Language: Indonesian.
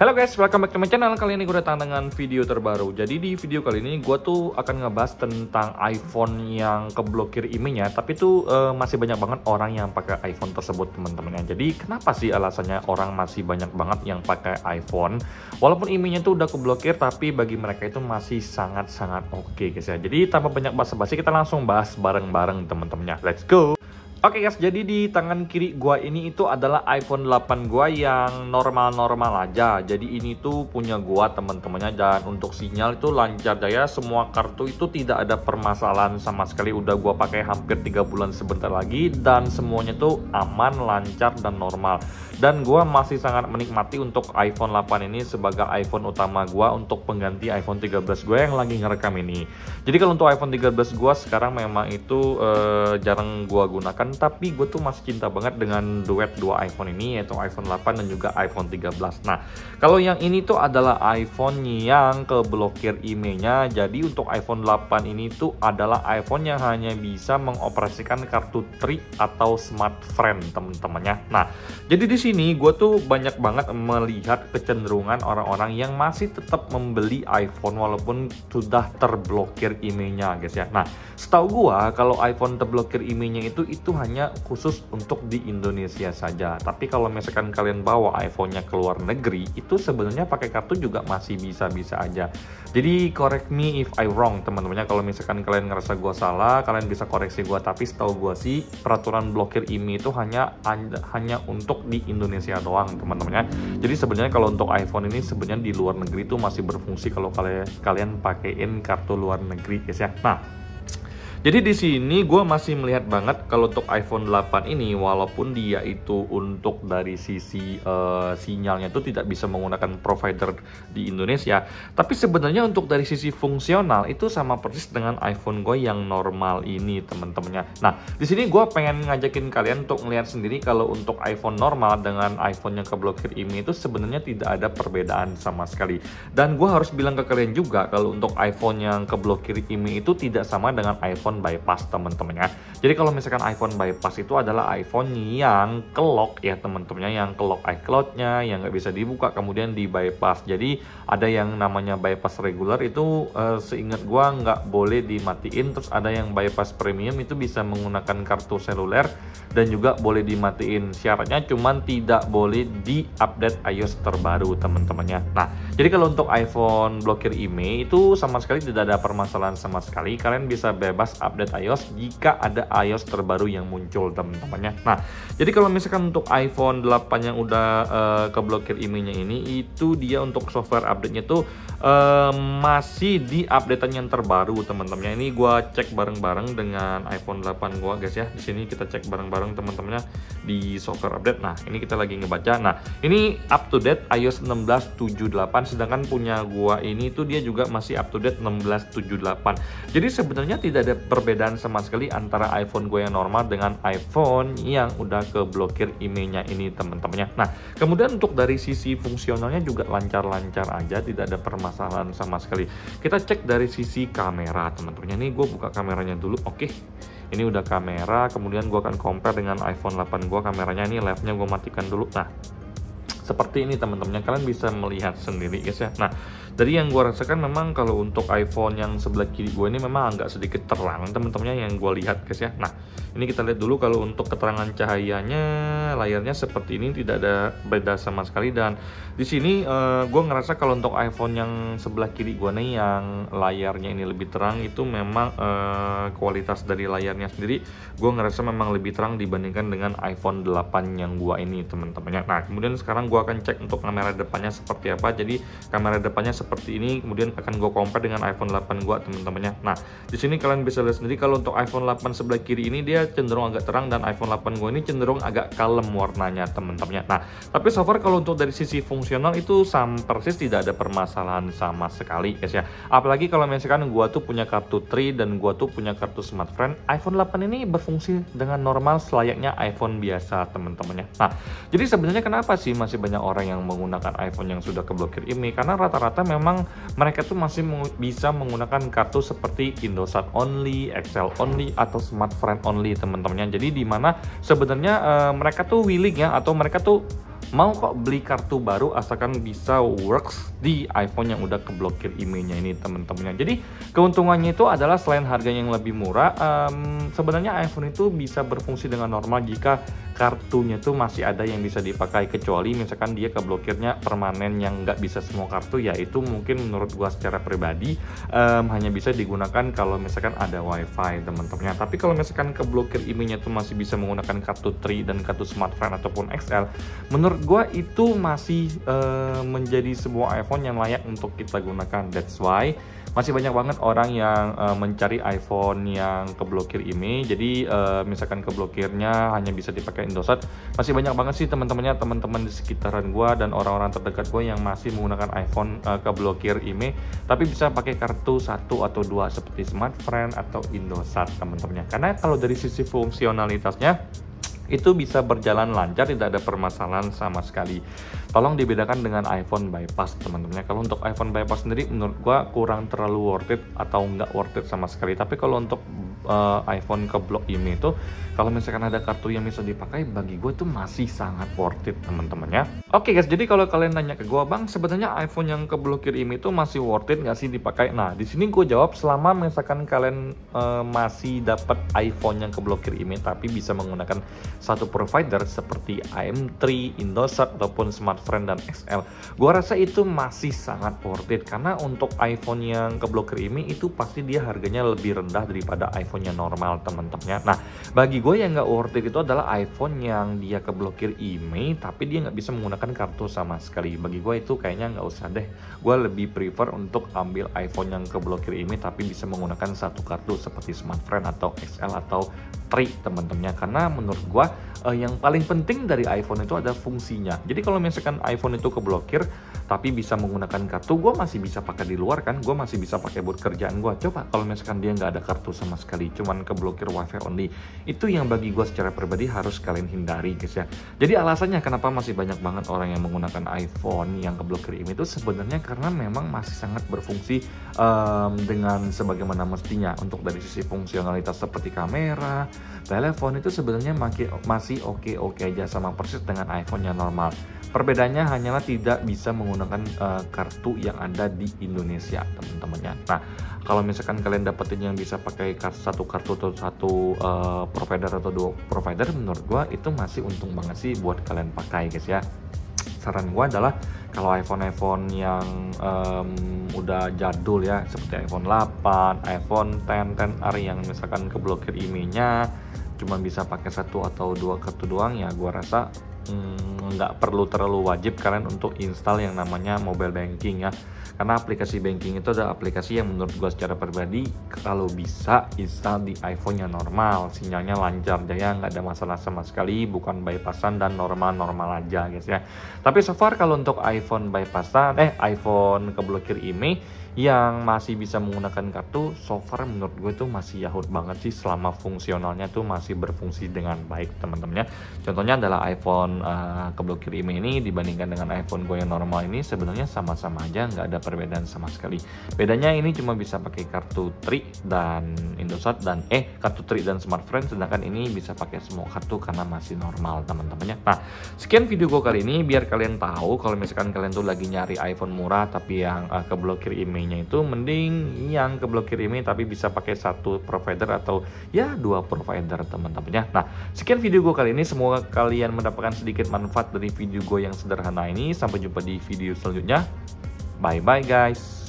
Halo guys, welcome back to my channel. Kali ini gue datang dengan video terbaru. Jadi di video kali ini gue tuh akan ngebahas tentang iPhone yang keblokir IMEI-nya. Tapi tuh masih banyak banget orang yang pakai iPhone tersebut teman-teman. Jadi kenapa sih alasannya orang masih banyak banget yang pakai iPhone? Walaupun IMEI-nya tuh udah keblokir, tapi bagi mereka itu masih sangat-sangat oke guys ya. Jadi tanpa banyak basa-basi, kita langsung bahas bareng-bareng teman-temannya. Let's go! Oke guys, jadi di tangan kiri gua ini itu adalah iPhone 8 gua yang normal-normal aja. Jadi ini tuh punya gua teman-temannya, dan untuk sinyal itu lancar jaya, semua kartu itu tidak ada permasalahan sama sekali. Udah gua pakai hampir 3 bulan sebentar lagi dan semuanya tuh aman, lancar dan normal. Dan gua masih sangat menikmati untuk iPhone 8 ini sebagai iPhone utama gua untuk pengganti iPhone 13 gua yang lagi ngerekam ini. Jadi kalau untuk iPhone 13 gua sekarang memang itu jarang gua gunakan, tapi gue tuh masih cinta banget dengan duet dua iPhone ini, yaitu iPhone 8 dan juga iPhone 13. Nah, kalau yang ini tuh adalah iPhone yang keblokir IMEI-nya. Jadi untuk iPhone 8 ini tuh adalah iPhone yang hanya bisa mengoperasikan kartu Tri atau Smart Friend teman-temannya. Nah, jadi di sini gue tuh banyak banget melihat kecenderungan orang-orang yang masih tetap membeli iPhone walaupun sudah terblokir IMEI-nya guys ya. Nah, setahu gue kalau iPhone terblokir IMEI-nya itu hanya khusus untuk di Indonesia saja. Tapi kalau misalkan kalian bawa iPhone-nya ke luar negeri, itu sebenarnya pakai kartu juga masih bisa-bisa aja. Jadi correct me if I wrong teman-temannya. Kalau misalkan kalian ngerasa gue salah, kalian bisa koreksi gue. Tapi setahu gue sih peraturan blokir IMEI itu hanya untuk di Indonesia doang teman-temannya. Jadi sebenarnya kalau untuk iPhone ini sebenarnya di luar negeri itu masih berfungsi kalau kalian pakein kartu luar negeri guys ya. Nah, jadi di sini gue masih melihat banget kalau untuk iPhone 8 ini, walaupun dia itu untuk dari sisi sinyalnya itu tidak bisa menggunakan provider di Indonesia, tapi sebenarnya untuk dari sisi fungsional itu sama persis dengan iPhone gue yang normal ini teman-temannya. Nah, di sini gue pengen ngajakin kalian untuk ngelihat sendiri kalau untuk iPhone normal dengan iPhone yang keblokir IMEI itu sebenarnya tidak ada perbedaan sama sekali. Dan gue harus bilang ke kalian juga kalau untuk iPhone yang keblokir IMEI itu tidak sama dengan iPhone bypass teman-temannya. Jadi kalau misalkan iPhone bypass itu adalah iPhone yang ke-lock ya teman-temannya, yang ke-lock iCloud-nya, yang nggak bisa dibuka kemudian di bypass. Jadi ada yang namanya bypass regular itu seingat gua nggak boleh dimatiin, terus ada yang bypass premium itu bisa menggunakan kartu seluler dan juga boleh dimatiin. Syaratnya cuman tidak boleh di-update iOS terbaru teman-temannya. Nah, jadi kalau untuk iPhone blokir IMEI itu sama sekali tidak ada permasalahan sama sekali. Kalian bisa bebas update iOS jika ada iOS terbaru yang muncul teman-temannya. Nah, jadi kalau misalkan untuk iPhone 8 yang udah keblokir IMEI-nya ini, itu dia untuk software update-nya tuh masih di update-an yang terbaru teman-temannya. Ini gua cek bareng-bareng dengan iPhone 8 gua guys ya. Di sini kita cek bareng-bareng teman-temannya di software update. Nah, ini kita lagi ngebaca. Nah, ini up to date iOS 16.78, sedangkan punya gua ini tuh dia juga masih up to date 16.78. Jadi sebenarnya tidak ada perbedaan sama sekali antara iPhone gue yang normal dengan iPhone yang udah keblokir IMEI-nya ini teman-temannya. Nah, kemudian untuk dari sisi fungsionalnya juga lancar-lancar aja, tidak ada permasalahan sama sekali. Kita cek dari sisi kamera teman-temannya. Ini gue buka kameranya dulu. Oke, ini udah kamera. Kemudian gue akan compare dengan iPhone 8 gue. Kameranya ini left-nya gue matikan dulu. Nah, seperti ini teman-temannya, kalian bisa melihat sendiri guys ya. Nah, dari yang gue rasakan memang kalau untuk iPhone yang sebelah kiri gue ini memang agak sedikit terang teman-temannya yang gue lihat guys ya. Nah, ini kita lihat dulu kalau untuk keterangan cahayanya, layarnya seperti ini, tidak ada beda sama sekali. Dan di sini gue ngerasa kalau untuk iPhone yang sebelah kiri gue nih yang layarnya ini lebih terang, itu memang kualitas dari layarnya sendiri gue ngerasa memang lebih terang dibandingkan dengan iPhone 8 yang gue ini teman-temannya. Nah, kemudian sekarang gue akan cek untuk kamera depannya seperti apa. Jadi kamera depannya seperti ini, kemudian akan gue compare dengan iPhone 8 gua teman-temannya. Nah, di sini kalian bisa lihat sendiri kalau untuk iPhone 8 sebelah kiri ini dia cenderung agak terang, dan iPhone 8 gua ini cenderung agak kalem warnanya teman-temannya. Nah, tapi so far kalau untuk dari sisi fungsional itu sama persis, tidak ada permasalahan sama sekali guys ya. Apalagi kalau misalkan gua tuh punya kartu Tri dan gua tuh punya kartu Smart Friend, iPhone 8 ini berfungsi dengan normal selayaknya iPhone biasa teman-temannya. Nah, jadi sebenarnya kenapa sih masih banyak orang yang menggunakan iPhone yang sudah keblokir IMEI? Karena rata-rata memang mereka tuh masih bisa menggunakan kartu seperti Indosat only, Excel only, atau Smart Friend only teman-temannya. Jadi di mana sebenarnya mereka tuh willing ya, atau mereka tuh mau kok beli kartu baru asalkan bisa works di iPhone yang udah keblokir emailnya ini teman-temannya. Jadi keuntungannya itu adalah selain harganya yang lebih murah, sebenarnya iPhone itu bisa berfungsi dengan normal jika kartunya tuh masih ada yang bisa dipakai, kecuali misalkan dia keblokirnya permanen yang nggak bisa semua kartu, ya itu mungkin menurut gua secara pribadi hanya bisa digunakan kalau misalkan ada wifi teman-temannya. Tapi kalau misalkan keblokir emailnya tuh masih bisa menggunakan kartu Tri dan kartu Smartfren ataupun XL, menurut gua itu masih menjadi sebuah iPhone yang layak untuk kita gunakan. That's why masih banyak banget orang yang mencari iPhone yang keblokir email. Jadi misalkan keblokirnya hanya bisa dipakai Indosat, masih banyak banget sih teman-teman di sekitaran gua dan orang-orang terdekat gua yang masih menggunakan iPhone keblokir email tapi bisa pakai kartu 1 atau 2 seperti Smartfren atau Indosat teman-temannya. Karena kalau dari sisi fungsionalitasnya itu bisa berjalan lancar, tidak ada permasalahan sama sekali. Tolong dibedakan dengan iPhone bypass teman-teman. Kalau untuk iPhone bypass sendiri menurut gua kurang terlalu worth it atau nggak worth it sama sekali. Tapi kalau untuk iPhone keblok email itu, kalau misalkan ada kartu yang bisa dipakai, bagi gue itu masih sangat worth it teman-teman ya. Oke guys, jadi kalau kalian nanya ke gue, bang sebenarnya iPhone yang keblokir email itu masih worth it nggak sih dipakai? Nah di sini gue jawab, selama misalkan kalian masih dapat iPhone yang keblokir email tapi bisa menggunakan satu provider seperti AM3, Indosat ataupun Smartfren dan XL, gua rasa itu masih sangat worth it. Karena untuk iPhone yang keblokir email itu pasti dia harganya lebih rendah daripada iPhone yang normal teman-temannya. Nah bagi gue yang nggak worth it itu adalah iPhone yang dia keblokir email tapi dia nggak bisa menggunakan kartu sama sekali. Bagi gue itu kayaknya nggak usah deh. Gue lebih prefer untuk ambil iPhone yang keblokir email tapi bisa menggunakan satu kartu seperti Smartfren atau XL atau Tri teman-temannya. Karena menurut gue yang paling penting dari iPhone itu ada fungsinya. Jadi kalau misalkan iPhone itu keblokir tapi bisa menggunakan kartu, gue masih bisa pakai di luar kan, gue masih bisa pakai buat kerjaan gue. Coba kalau misalkan dia nggak ada kartu sama sekali, cuman keblokir wifi only, itu yang bagi gue secara pribadi harus kalian hindari guys ya. Jadi alasannya kenapa masih banyak banget orang yang menggunakan iPhone yang keblokir email itu sebenarnya karena memang masih sangat berfungsi dengan sebagaimana mestinya. Untuk dari sisi fungsionalitas seperti kamera, telepon itu sebenarnya masih oke-oke aja, sama persis dengan iPhone yang normal. Perbedaannya hanyalah tidak bisa menggunakan kartu yang ada di Indonesia teman-temannya. Nah kalau misalkan kalian dapetin yang bisa pakai satu kartu atau satu provider atau 2 provider, menurut gua itu masih untung banget sih buat kalian pakai guys ya. Saran gua adalah kalau iPhone yang udah jadul ya, seperti iPhone 8, iPhone 10, 10R yang misalkan keblokir emailnya cuma bisa pakai 1 atau 2 kartu doang, ya gua rasa nggak perlu terlalu wajib kalian untuk install yang namanya mobile banking ya. Karena aplikasi banking itu adalah aplikasi yang menurut gue secara pribadi kalau bisa install di iPhone yang normal, sinyalnya lancar jaya, nggak ada masalah sama sekali, bukan bypassan dan normal-normal aja guys ya. Tapi so far kalau untuk iPhone bypassan, iPhone keblokir email yang masih bisa menggunakan kartu, so far menurut gue tuh masih yahut banget sih, selama fungsionalnya tuh masih berfungsi dengan baik teman-temannya. Contohnya adalah iPhone keblokir email ini dibandingkan dengan iPhone gue yang normal ini sebenarnya sama-sama aja, nggak ada perbedaan sama sekali. Bedanya ini cuma bisa pakai kartu Tri dan Indosat dan kartu Tri dan Smartfren, sedangkan ini bisa pakai semua kartu karena masih normal teman-temannya. Nah sekian video gue kali ini, biar kalian tahu kalau misalkan kalian tuh lagi nyari iPhone murah tapi yang keblokir email itu, mending yang keblokir email tapi bisa pakai satu provider atau ya 2 provider teman-temannya. Nah sekian video gue kali ini, semoga kalian mendapatkan sedikit manfaat dari video gue yang sederhana ini. Sampai jumpa di video selanjutnya, bye bye guys.